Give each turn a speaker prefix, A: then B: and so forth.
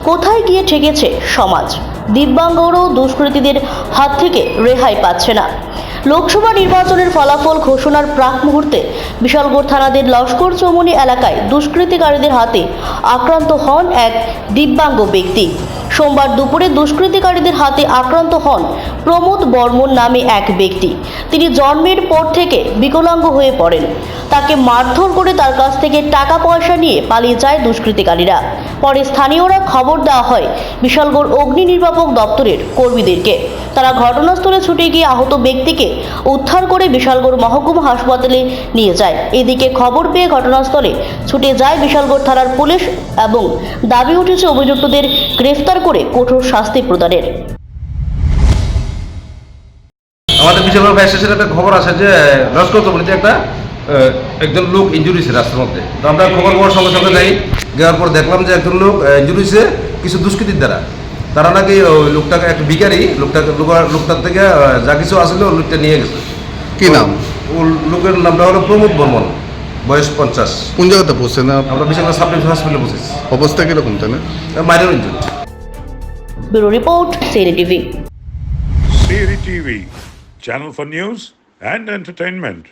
A: কোথায় গিয়ে ঠেকেছে সমাজ? দিব্যাঙ্গরাও দুষ্কৃতীদের হাত থেকে রেহাই পাচ্ছে না। লোকসভা নির্বাচনের ফলাফল ঘোষণার প্রাক মুহূর্তে বিশালগড় থানাধীন লস্কর চৌমুহনী এলাকায় দুষ্কৃতিকারীদের হাতে আক্রান্ত হন এক দিব্যাঙ্গ ব্যক্তি। সোমবার দুপুরে দুষ্কৃতিকারীদের হাতে আক্রান্ত হন প্রমোদ বর্মন নামে এক ব্যক্তি। তিনি জন্মের পর থেকে বিকলাঙ্গ হয়ে পড়েন। তাকে মারধর করে তার কাছ থেকে টাকা পয়সা নিয়ে পালিয়ে যায় দুষ্কৃতিকারীরা। পরে স্থানীয়রা খবর দেওয়া হয় বিশালগড় অগ্নি নির্বাপক দপ্তরের কর্মীদেরকে। তারা ঘটনাস্থলে ছুটে গিয়ে আহত ব্যক্তিকে উদ্ধার করে বিশালগড় মহকুমা হাসপাতালে নিয়ে যায়। এদিকে খবর পেয়ে ঘটনাস্থলে ছুটে যায় বিশালগড় থানার পুলিশ এবং দাবি উঠেছে অভিযুক্তদের গ্রেফতার করে কঠোর শাস্তি প্রদানের।
B: আমাদের বিশালগড় ফায়ার স্টেশনে একটা খবর আছে যে লস্কর চৌমুহনীতে একজন লোক ইনজুরি হয়েছে রাস্তার মধ্যে। তো আমরা খবর পাওয়ার সঙ্গে সঙ্গে যাওয়ার পর দেখলাম যে একজন লোক ইনজুরি হয়েছে কিছু দুষ্কৃতীর দ্বারা। তারা নাকি ওই লোকটাকে একটা ভিখারি লোকটার থেকে যা কিছু আসলে ওই লোকটা নিয়ে গেছে।
C: কি নাম?
B: ও লোকের নামটা হলো প্রমোদ বর্মন, বয়স 50।
C: কোন জায়গাতে পড়ছে না?
B: আমরা বিশালগড় সাব ডিভিশন হসপিটালে বসেছি।
C: অবস্থা কিরকম তাই না?
B: Minor injury.
A: Bureau report, Siri TV.
D: Siri TV, channel for news and entertainment.